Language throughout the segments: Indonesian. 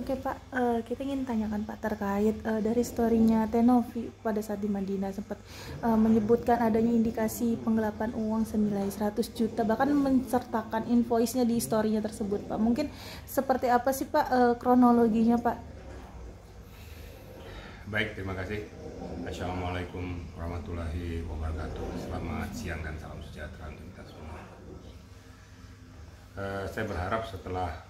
Oke Pak, kita ingin tanyakan Pak terkait dari storynya Tenovi pada saat di Madinah sempat menyebutkan adanya indikasi penggelapan uang senilai 100 juta, bahkan mensertakan invoice-nya di storynya tersebut Pak. Mungkin seperti apa sih Pak kronologinya Pak? Baik, terima kasih. Assalamualaikum warahmatullahi wabarakatuh. Selamat siang dan salam sejahtera untuk kita semua. Saya berharap setelah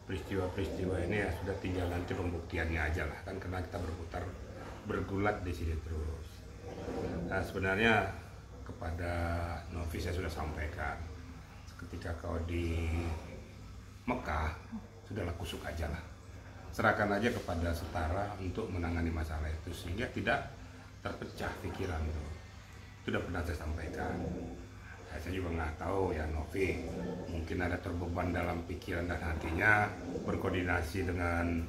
peristiwa-peristiwa ini ya sudah tinggal nanti pembuktiannya aja lah, kan karena kita bergulat di sini terus. Nah, sebenarnya kepada Novi saya sudah sampaikan, ketika kau di Mekah sudahlah kusuk aja lah, serahkan aja kepada setara untuk menangani masalah itu sehingga tidak terpecah pikiran itu. Sudah pernah saya sampaikan. Saya juga nggak tahu ya Novi mungkin ada terbeban dalam pikiran dan hatinya berkoordinasi dengan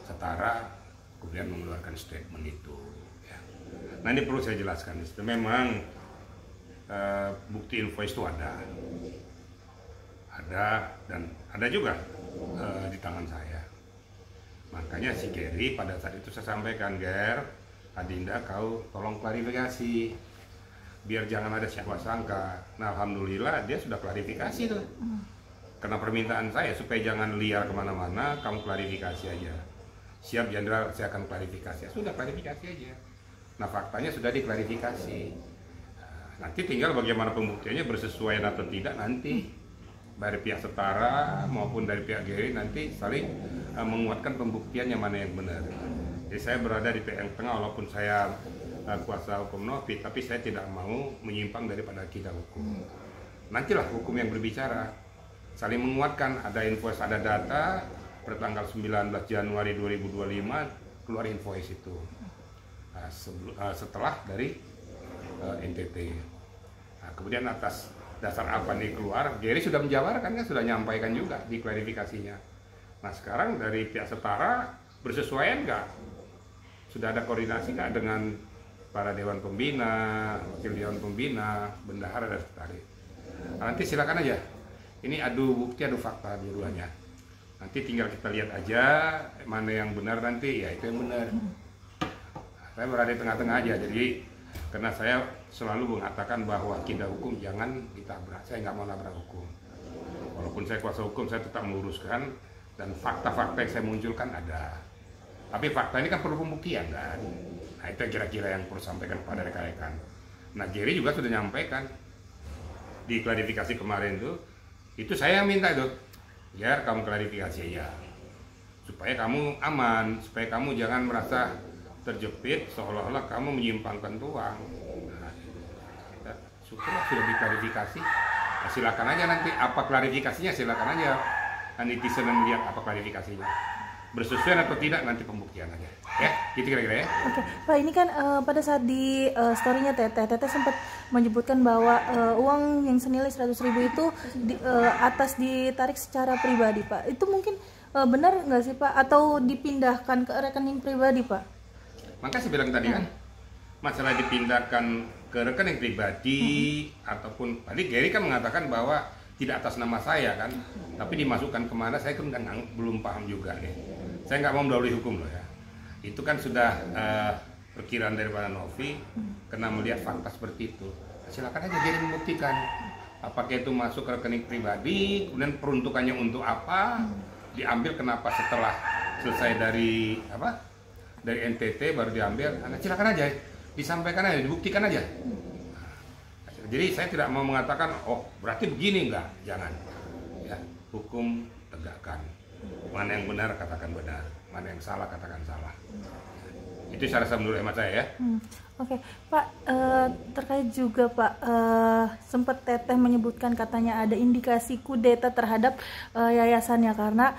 setara kemudian mengeluarkan statement itu ya. Nah ini perlu saya jelaskan, itu memang bukti invoice itu ada dan ada juga di tangan saya. Makanya si Gary pada saat itu saya sampaikan, Ger, Adinda kau tolong klarifikasi biar jangan ada siapa sangka. Nah alhamdulillah dia sudah klarifikasi tuh. Karena permintaan saya supaya jangan liar kemana-mana, kamu klarifikasi aja. Siap Jenderal, saya akan klarifikasi. Sudah klarifikasi aja. Nah faktanya sudah diklarifikasi. Nanti tinggal bagaimana pembuktiannya bersesuaian atau tidak nanti dari pihak setara maupun dari pihak Gary nanti saling menguatkan pembuktian yang mana yang benar. Jadi saya berada di pihak yang tengah walaupun saya kuasa hukum Novi, tapi saya tidak mau menyimpang daripada akidah hukum. Nantilah hukum yang berbicara, saling menguatkan. Ada invoice, ada data pertanggal 19 Januari 2025 keluar invoice itu setelah dari NTT. Nah, kemudian atas dasar apa nih keluar, Gary sudah menjabarkan, kan sudah menyampaikan juga di klarifikasinya. Nah sekarang dari pihak setara bersesuaian nggak? Sudah ada koordinasi nggak dengan para dewan pembina, wakil dewan pembina, bendahara dan sekretaris. Nah, nanti silakan aja. Ini adu bukti, adu fakta dua-duanya. Nanti tinggal kita lihat aja mana yang benar nanti, ya itu yang benar. Saya berada di tengah-tengah aja. Jadi karena saya selalu mengatakan bahwa akidah hukum jangan ditabrak. Saya nggak mau nabrak hukum. Walaupun saya kuasa hukum, saya tetap meluruskan dan fakta-fakta yang saya munculkan ada. Tapi fakta ini kan perlu pembuktian kan. Nah itu kira-kira yang perlu sampaikan kepada rekan-rekan. Nah Gary juga sudah nyampaikan di klarifikasi kemarin itu saya yang minta itu, ya kamu klarifikasi ya, supaya kamu aman, supaya kamu jangan merasa terjepit seolah-olah kamu menyimpangkan uang. Nah, syukurlah sudah diklarifikasi. Nah, silakan aja nanti apa klarifikasinya, silakan aja netizen melihat apa klarifikasinya. Bersesuaian atau tidak nanti pembuktian aja ya, gitu kira-kira ya. Oke Pak, ini kan pada saat di storynya Teteh sempat menyebutkan bahwa uang yang senilai 100.000 itu atas ditarik secara pribadi Pak. Itu mungkin benar nggak sih Pak, atau dipindahkan ke rekening pribadi Pak? Maka saya bilang tadi kan masalah dipindahkan ke rekening pribadi ataupun tadi Gary kan mengatakan bahwa tidak atas nama saya kan, tapi dimasukkan kemana saya kan belum paham juga nih. Saya nggak mau mendahului hukum loh ya. Itu kan sudah perkiraan daripada Novi karena melihat fakta seperti itu. Silakan aja jadi membuktikan apakah itu masuk ke rekening pribadi, kemudian peruntukannya untuk apa, diambil kenapa setelah selesai dari NTT baru diambil. Nah, silakan aja disampaikan aja, dibuktikan aja. Jadi saya tidak mau mengatakan oh berarti begini, enggak, jangan ya, hukum tegakkan, mana yang benar katakan benar, mana yang salah katakan salah. Itu saya rasa menurut hemat saya ya. Oke Pak, terkait juga Pak, sempat Teteh menyebutkan katanya ada indikasi kudeta terhadap yayasannya karena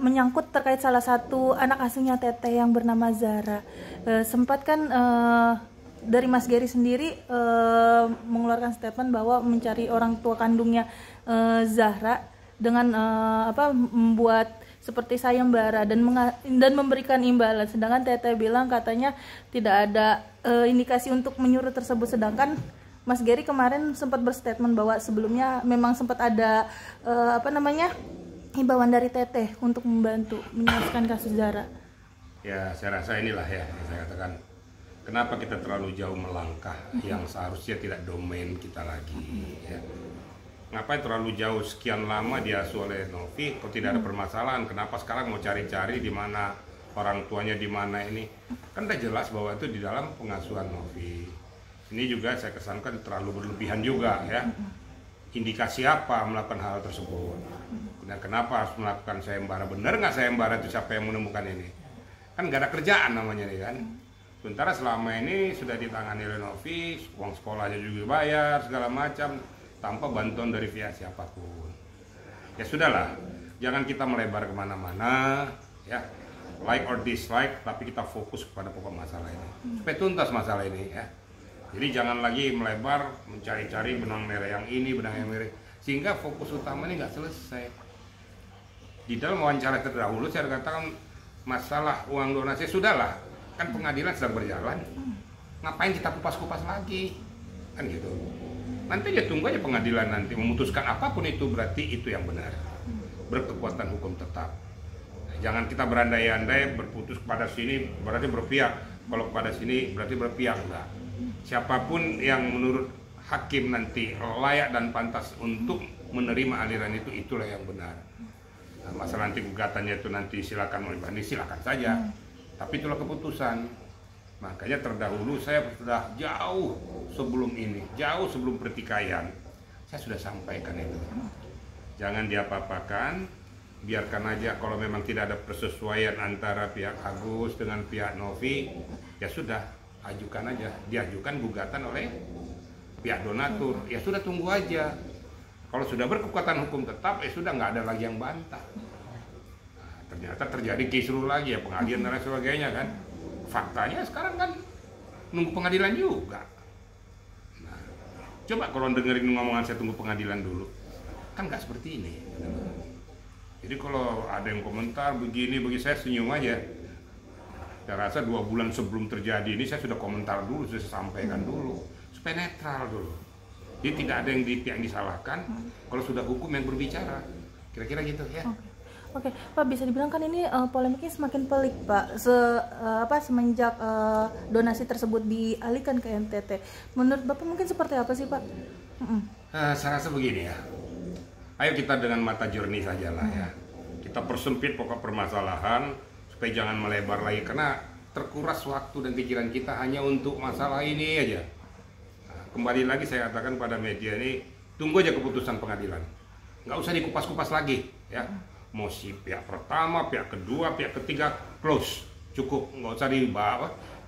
menyangkut terkait salah satu anak asuhnya Teteh yang bernama Zahra. Sempat kan dari Mas Gary sendiri mengeluarkan statement bahwa mencari orang tua kandungnya Zahra dengan membuat seperti sayembara dan memberikan imbalan, sedangkan Teteh bilang katanya tidak ada indikasi untuk menyuruh tersebut, sedangkan Mas Gary kemarin sempat berstatement bahwa sebelumnya memang sempat ada himbauan dari Teteh untuk membantu menyelesaikan kasus Zara? Ya, saya rasa inilah ya yang saya katakan, kenapa kita terlalu jauh melangkah yang seharusnya tidak domain kita lagi ya. Ngapain terlalu jauh sekian lama diasuh oleh Novi kalau tidak ada permasalahan, kenapa sekarang mau cari-cari di mana orang tuanya, di mana ini? Kan udah jelas bahwa itu di dalam pengasuhan Novi. Ini juga saya kesankan terlalu berlebihan juga ya. Indikasi apa melakukan hal tersebut? Nah, kenapa harus melakukan sayembara? Benar nggak sayembara itu, siapa yang menemukan ini? Kan nggak ada kerjaan namanya nih kan. Sementara selama ini sudah ditangani oleh Novi, uang sekolahnya juga bayar segala macam tanpa bantuan dari pihak siapapun. Ya sudahlah, jangan kita melebar kemana-mana ya, like or dislike, tapi kita fokus kepada pokok masalah ini supaya tuntas masalah ini ya. Jadi jangan lagi melebar mencari-cari benang merah yang ini, benang yang merah, sehingga fokus utama ini nggak selesai. Di dalam wawancara terdahulu saya katakan masalah uang donasi sudahlah, kan pengadilan sedang berjalan, ngapain kita kupas-kupas lagi, kan gitu. Nanti aja tunggu aja pengadilan nanti memutuskan apapun itu, berarti itu yang benar, berkekuatan hukum tetap. Jangan kita berandai-andai berputus pada sini berarti berpihak, kalau pada sini berarti berpihak, enggak. Siapapun yang menurut hakim nanti layak dan pantas untuk menerima aliran itu, itulah yang benar. Nah, masalah nanti gugatannya itu nanti silakan oleh banding, silakan saja. Tapi itulah keputusan. Makanya terdahulu saya sudah jauh sebelum ini, jauh sebelum pertikaian, saya sudah sampaikan itu. Jangan diapa-apakan, biarkan aja kalau memang tidak ada persesuaian antara pihak Agus dengan pihak Novi, ya sudah, ajukan aja. Diajukan gugatan oleh pihak donatur, ya sudah tunggu aja. Kalau sudah berkekuatan hukum tetap, ya sudah nggak ada lagi yang bantah. Nah, ternyata terjadi kisruh lagi ya, pengadilan dan lain sebagainya kan. Faktanya sekarang kan nunggu pengadilan juga. Nah, coba kalau dengerin ngomongan saya tunggu pengadilan dulu, kan nggak seperti ini. Jadi kalau ada yang komentar begini, bagi saya senyum aja. Saya rasa 2 bulan sebelum terjadi ini saya sudah komentar dulu, sudah sampaikan dulu, supaya netral dulu. Jadi tidak ada yang disalahkan, kalau sudah hukum yang berbicara, kira-kira gitu ya. Oke, Pak, bisa dibilang kan ini polemiknya semakin pelik, Pak. Semenjak donasi tersebut dialihkan ke NTT, menurut Bapak mungkin seperti apa sih, Pak? Saya rasa begini ya. Ayo kita dengan mata jernih saja lah ya. Kita persempit pokok permasalahan supaya jangan melebar lagi, karena terkuras waktu dan pikiran kita hanya untuk masalah ini aja. Kembali lagi saya katakan pada media ini, tunggu aja keputusan pengadilan. Nggak usah dikupas-kupas lagi ya. Mau si pihak pertama, pihak kedua, pihak ketiga, close. Cukup, nggak usah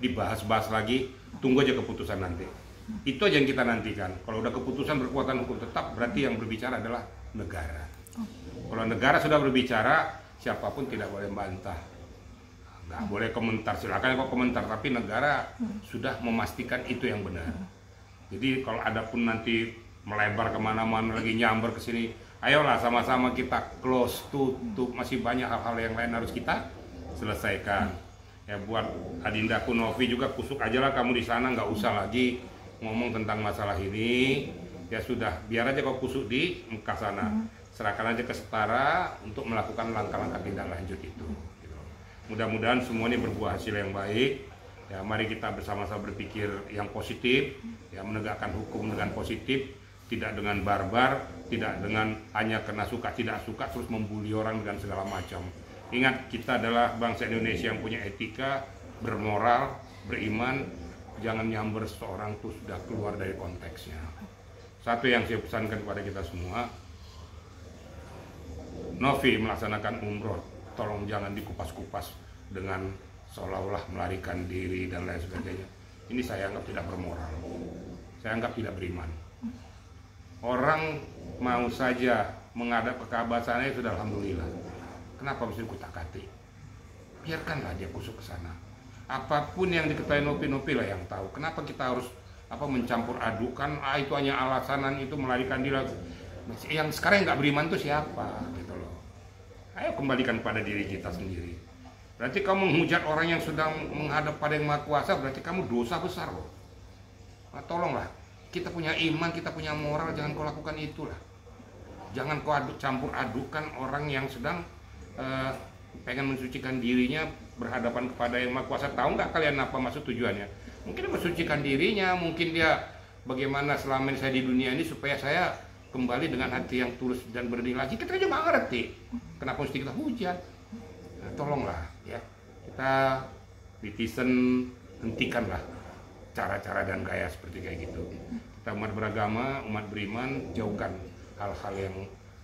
dibahas-bahas lagi. Tunggu aja keputusan nanti. Itu aja yang kita nantikan. Kalau udah keputusan berkekuatan hukum tetap, berarti yang berbicara adalah negara. Kalau negara sudah berbicara, siapapun tidak boleh membantah. Nggak boleh komentar, silakan kok komentar, tapi negara sudah memastikan itu yang benar. Jadi kalau ada pun nanti melebar kemana-mana lagi, nyamber ke sini, ayolah sama-sama kita close, tutup. Masih banyak hal-hal yang lain harus kita selesaikan. Ya buat Adindaku Novi juga, kusuk aja lah kamu di sana, nggak usah lagi ngomong tentang masalah ini. Ya sudah, biar aja kau kusuk di muka sana. Serahkan aja ke Setara untuk melakukan langkah-langkah tindak lanjut itu. Mudah-mudahan semua ini berbuah hasil yang baik. Ya, mari kita bersama-sama berpikir yang positif, ya, menegakkan hukum dengan positif, tidak dengan barbar, tidak dengan hanya karena suka tidak suka terus membuli orang dengan segala macam. Ingat, kita adalah bangsa Indonesia yang punya etika, bermoral, beriman. Jangan nyamber seorang itu sudah keluar dari konteksnya. Satu yang saya pesankan kepada kita semua, Novi melaksanakan umroh, tolong jangan dikupas-kupas dengan seolah-olah melarikan diri dan lain sebagainya. Ini saya anggap tidak bermoral, saya anggap tidak beriman. Orang mau saja menghadap ke Ka'bah sana, sudah alhamdulillah. Kenapa mesti kutak-atik? Biarkanlah dia kusuk ke sana. Apapun yang diketahui Novi lah yang tahu. Kenapa kita harus mencampur adukan? Itu hanya alasanan itu melarikan diri. Yang sekarang nggak beriman itu siapa? Gitu loh. Ayo kembalikan pada diri kita sendiri. Berarti kamu menghujat orang yang sedang menghadap pada yang Maha Kuasa, berarti kamu dosa besar loh. Nah, tolonglah, kita punya iman, kita punya moral, jangan kau lakukan itulah. Jangan kau campur adukan orang yang sedang pengen mensucikan dirinya berhadapan kepada yang Maha Kuasa. Tahu nggak kalian apa maksud tujuannya? Mungkin dia mensucikan dirinya, mungkin dia bagaimana selama ini saya di dunia ini supaya saya kembali dengan hati yang tulus dan benih lagi. Kita juga nggak ngerti kenapa mesti kita hujat. Nah, tolonglah ya, kita netizen hentikanlah cara-cara dan gaya seperti kayak gitu. Kita umat beragama, umat beriman, jauhkan hal-hal yang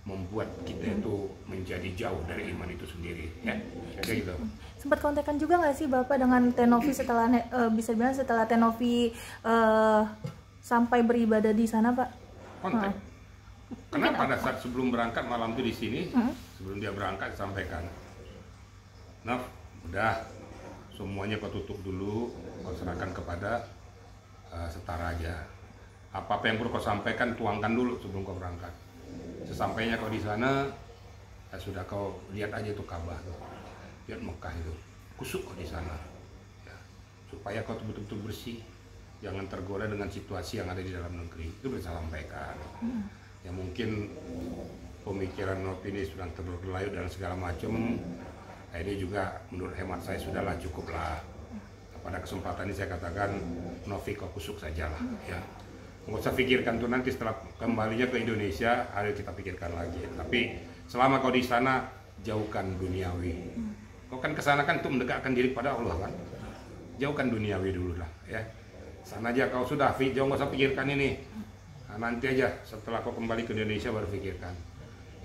membuat kita itu menjadi jauh dari iman itu sendiri ya, kayak gitu. Sempat kontekan juga nggak sih Bapak dengan Tenovi setelah bisa bilang setelah Tenovi sampai beribadah di sana, Pak? Kontak. Karena pada saat sebelum berangkat malam itu di sini, sebelum dia berangkat sampaikan, Nov, udah semuanya kau tutup dulu, kau serahkan kepada setara aja. Apa yang perlu kau sampaikan tuangkan dulu sebelum kau berangkat. Sesampainya kau di sana, ya sudah kau lihat aja itu Ka'bah, lihat Mekah itu, kusuk kau di sana, ya, supaya kau betul-betul bersih, jangan tergoda dengan situasi yang ada di dalam negeri. Itu bisa sampaikan. Ya mungkin pemikiran Novi ini sudah terberlayut dan segala macam. Nah, ini juga menurut hemat saya sudahlah cukuplah. Pada kesempatan ini saya katakan Novi kau kusuk sajalah, ya. Nggak usah pikirkan tuh nanti setelah kembalinya ke Indonesia, ayo kita pikirkan lagi. Tapi selama kau di sana, jauhkan duniawi. Kau kan kesana kan untuk mendekatkan diri pada Allah kan. Jauhkan duniawi dulu lah ya. Sana aja kau sudah, jangan nggak usah pikirkan ini. Nah, nanti aja setelah kau kembali ke Indonesia baru pikirkan.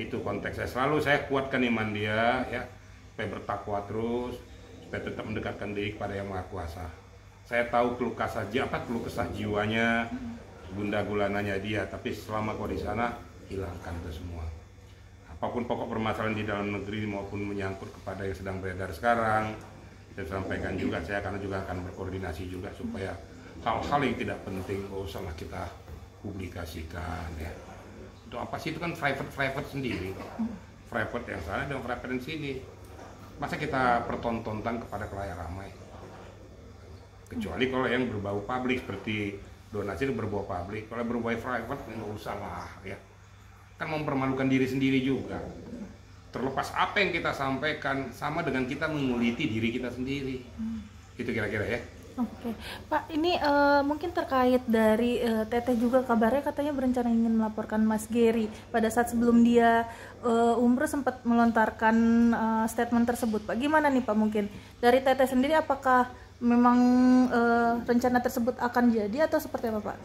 Itu konteks saya. Selalu saya kuatkan iman dia ya, supaya bertakwa terus, supaya tetap mendekatkan diri kepada Yang Maha Kuasa. Saya tahu keluh kesah jiwanya, bunda gulananya dia, tapi selama kau di sana hilangkan itu semua. Apapun pokok permasalahan di dalam negeri maupun menyangkut kepada yang sedang beredar sekarang, saya sampaikan juga, saya juga akan berkoordinasi juga supaya hal-hal yang tidak penting gak usahlah kita publikasikan ya. Untuk apa sih, itu kan private sendiri, private yang sana dan private yang sini. Masa kita pertontonkan kepada khalayak ramai? Kecuali kalau yang berbau publik seperti donasi itu berbau publik, kalau berbau private nggak usah lah ya, kan mempermalukan diri sendiri juga. Terlepas apa yang kita sampaikan sama dengan kita menguliti diri kita sendiri. Itu kira-kira ya. Oke, Pak, ini mungkin terkait dari Teteh juga kabarnya katanya berencana ingin melaporkan Mas Gary pada saat sebelum dia umroh sempat melontarkan statement tersebut. Pak, gimana nih Pak, mungkin dari Teteh sendiri apakah memang rencana tersebut akan jadi atau seperti apa Pak?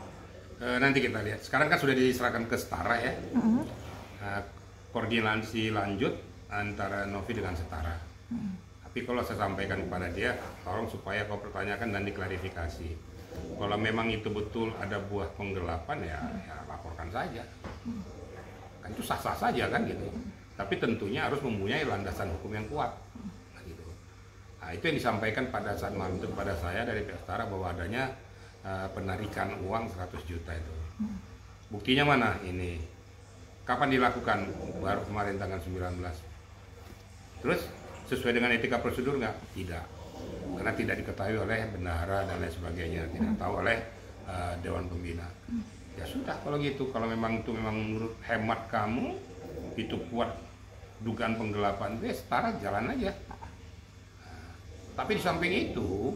Nanti kita lihat. Sekarang kan sudah diserahkan ke Setara ya. Koordinasi lanjut antara Novi dengan Setara. Tapi kalau saya sampaikan kepada dia, tolong supaya kau pertanyakan dan diklarifikasi. Kalau memang itu betul ada buah penggelapan ya laporkan saja. Kan itu sah-sah saja kan gitu. Tapi tentunya harus mempunyai landasan hukum yang kuat. Nah, itu yang disampaikan pada saat malam itu kepada saya dari pihak Setara bahwa adanya penarikan uang 100 juta itu. Buktinya mana ini? Kapan dilakukan? Baru kemarin tanggal 19. Terus sesuai dengan etika prosedur nggak? Tidak. Karena tidak diketahui oleh bendahara dan lain sebagainya, tidak tahu oleh Dewan Pembina. Ya sudah kalau gitu, kalau memang itu memang menurut hemat kamu itu kuat dugaan penggelapan, ya Setara jalan aja. Tapi di samping itu,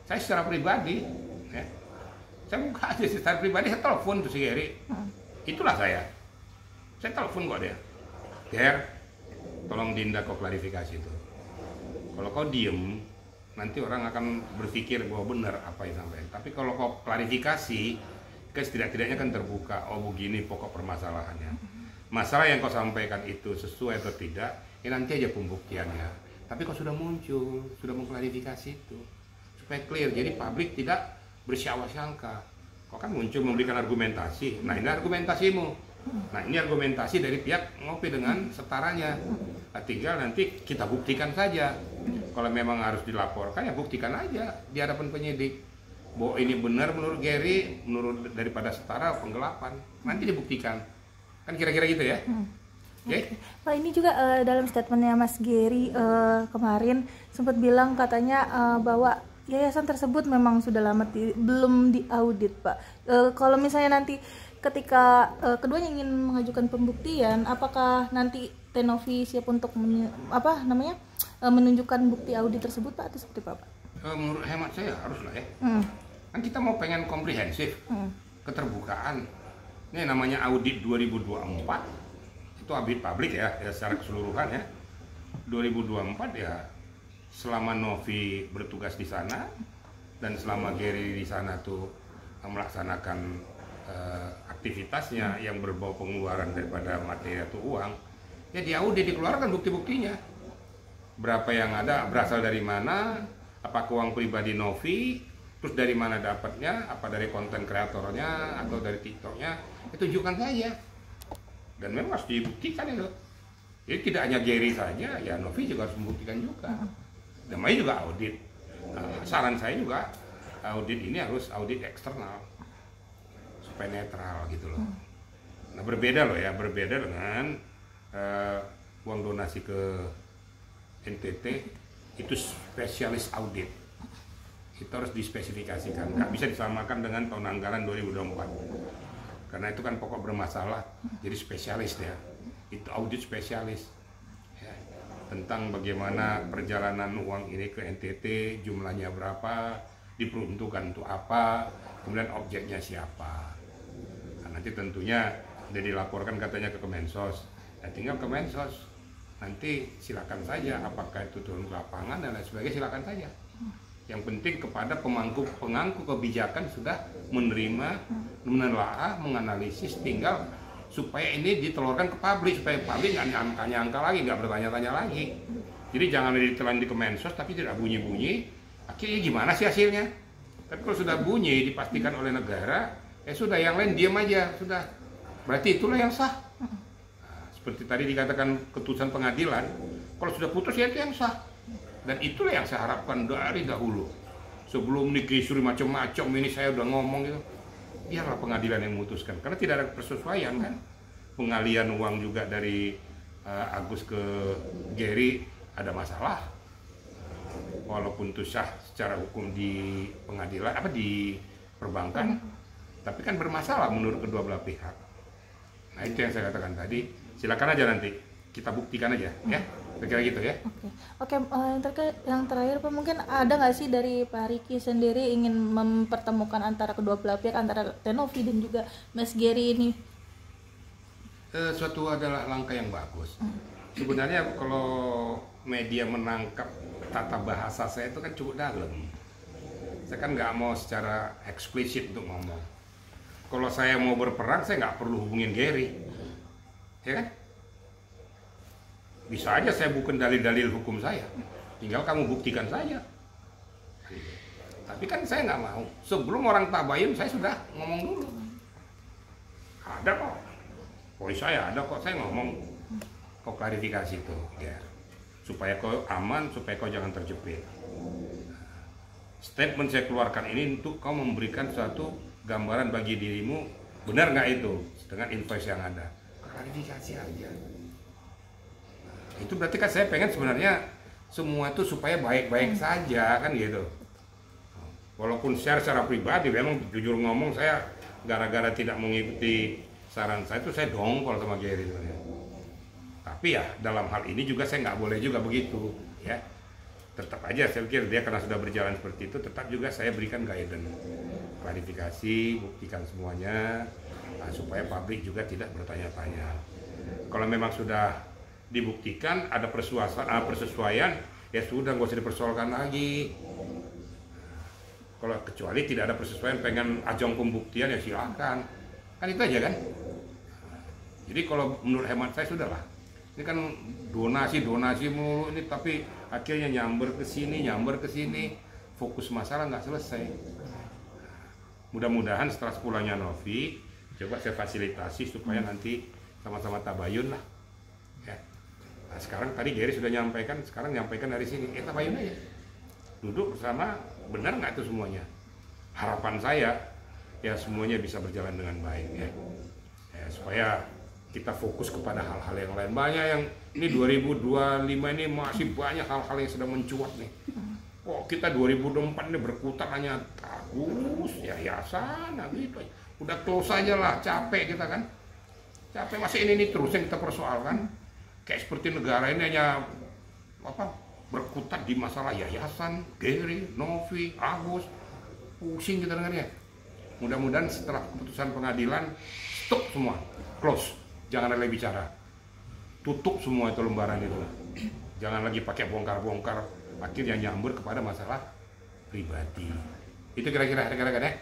saya secara pribadi, ya, saya buka aja secara pribadi, saya telepon tuh si Gary. Itulah saya telepon kok dia. Ger, tolong Dinda kau klarifikasi itu. Kalau kau diem, nanti orang akan berpikir bahwa benar apa yang disampaikan. Tapi kalau kau klarifikasi, setidak-tidaknya kan terbuka. Oh begini pokok permasalahannya. Masalah yang kau sampaikan itu sesuai atau tidak, ya nanti aja pembuktiannya. Tapi kau sudah muncul, sudah mengklarifikasi itu supaya clear, jadi publik tidak bersangka. Kau kan muncul memberikan argumentasi, nah ini argumentasimu, nah ini argumentasi dari pihak Ngopi dengan Setaranya. Nah, tinggal nanti kita buktikan saja. Kalau memang harus dilaporkan ya buktikan aja di hadapan penyidik bahwa ini benar menurut Gary, menurut daripada Setara penggelapan, nanti dibuktikan. Kan kira-kira gitu ya. Okay. Pak, ini juga dalam statementnya Mas Gary kemarin sempat bilang katanya bahwa yayasan tersebut memang sudah lama belum diaudit Pak. Kalau misalnya nanti ketika keduanya ingin mengajukan pembuktian, apakah nanti Tenovi siap untuk menunjukkan bukti audit tersebut Pak, atau seperti apa Pak? Menurut hemat saya haruslah ya. Kan kita mau pengen komprehensif, keterbukaan. Ini namanya audit 2024, itu audit publik ya secara keseluruhan ya. 2024 ya, selama Novi bertugas di sana dan selama Gary di sana tuh melaksanakan aktivitasnya yang berbau pengeluaran daripada materi atau uang, ya diaudit, dikeluarkan bukti-buktinya. Berapa yang ada, berasal dari mana, apakah uang pribadi Novi, terus dari mana dapatnya, apa dari konten kreatornya atau dari TikToknya, itu tunjukkan saja. Dan memang harus dibuktikan itu. Jadi tidak hanya Gary saja, ya Novi juga harus membuktikan juga. Namanya juga audit. Nah, saran saya juga audit ini harus audit eksternal supaya netral gitu loh. Nah berbeda loh ya, berbeda dengan uang donasi ke NTT itu spesialis audit. Itu harus dispesifikasikan, nggak bisa disamakan dengan tahun anggaran 2024 karena itu kan pokok bermasalah, jadi spesialis ya, itu audit spesialis ya, tentang bagaimana perjalanan uang ini ke NTT, jumlahnya berapa, diperuntukkan untuk apa, kemudian objeknya siapa. Nah, nanti tentunya sudah dilaporkan katanya ke Kemensos, nah, tinggal Kemensos nanti silakan saja apakah itu turun ke lapangan dan lain sebagainya, silakan saja. Yang penting kepada pemangku kebijakan sudah menerima, menelaah, menganalisis, tinggal supaya ini ditelurkan ke publik, supaya publik nggak nyangka lagi, nggak bertanya-tanya lagi. Jadi jangan ditelan di Kemensos tapi tidak bunyi-bunyi, akhirnya gimana sih hasilnya? Tapi kalau sudah bunyi dipastikan oleh negara, ya sudah, yang lain diam aja, sudah. Berarti itulah yang sah. Seperti tadi dikatakan keputusan pengadilan, kalau sudah putus ya itu yang sah. Dan itulah yang saya harapkan dari dahulu. Sebelum dikisuri macam-macam, ini saya udah ngomong gitu. Biarlah pengadilan yang memutuskan, karena tidak ada persesuaian kan. Pengalian uang juga dari Agus ke Gary ada masalah. Walaupun itu sah secara hukum di pengadilan, di perbankan, tapi kan bermasalah menurut kedua belah pihak. Nah itu yang saya katakan tadi. Silakan aja nanti kita buktikan aja ya, kira-kira gitu ya. Oke. Yang terakhir Pak, mungkin ada nggak sih dari Pak Riki sendiri ingin mempertemukan antara kedua belah pihak, antara Tenovi dan juga Mas Gary ini? Suatu adalah langkah yang bagus. Sebenarnya kalau media menangkap tata bahasa saya itu kan cukup dalam. Saya kan nggak mau secara eksplisit untuk ngomong. Kalau saya mau berperang, saya nggak perlu hubungin Gary. Ya kan? Bisa aja saya bukan dalil-dalil hukum saya, tinggal kamu buktikan saja. Tapi kan saya nggak mau. Sebelum orang tabayun saya sudah ngomong dulu. Ada kok, poin saya ada kok, saya ngomong kok klarifikasi tuh, ya, supaya kau aman, supaya kau jangan terjepit. Statement saya keluarkan ini untuk kau memberikan suatu gambaran bagi dirimu, benar nggak itu dengan invoice yang ada. Klarifikasi aja. Itu berarti kan saya pengen sebenarnya semua itu supaya baik-baik saja kan gitu. Walaupun secara pribadi memang jujur ngomong saya gara-gara tidak mengikuti saran saya itu saya dongkol sama Gary sebenarnya. Tapi ya dalam hal ini juga saya nggak boleh juga begitu ya. Tetap aja saya pikir dia karena sudah berjalan seperti itu, tetap juga saya berikan guidance, klarifikasi, buktikan semuanya. Nah, supaya publik juga tidak bertanya-tanya. Kalau memang sudah dibuktikan ada persesuaian, ya sudah nggak usah dipersoalkan lagi. Kalau kecuali tidak ada persesuaian, pengen ajang pembuktian ya silakan. Kan itu aja kan. Jadi kalau menurut hemat saya sudahlah. Ini kan donasi mulu ini, tapi akhirnya nyamber ke sini, fokus masalah nggak selesai. Mudah-mudahan setelah sepulangnya Novi, coba saya fasilitasi supaya nanti sama-sama tabayun lah. Ya. Nah, sekarang tadi Gary sudah nyampaikan, sekarang nyampaikan dari sini, tabayun aja. Duduk bersama, benar nggak itu semuanya? Harapan saya, ya semuanya bisa berjalan dengan baik ya. Supaya kita fokus kepada hal-hal yang lain. Banyak yang ini 2025 ini masih banyak hal-hal yang sedang mencuat nih. Kita 2024 ini berkutat hanya Agus, yayasan, gitu. Udah close aja lah, capek kita kan. Capek masih ini terus yang kita persoalkan. Kayak seperti negara ini hanya berkutat di masalah yayasan, Gary, Novi, Agus. Pusing kita dengarnya. Mudah-mudahan setelah keputusan pengadilan, stop semua, close. Jangan ada lagi bicara. Tutup semua itu lembaran itu. Jangan lagi pakai bongkar-bongkar, akhirnya nyambur kepada masalah pribadi. Itu kira-kira ya.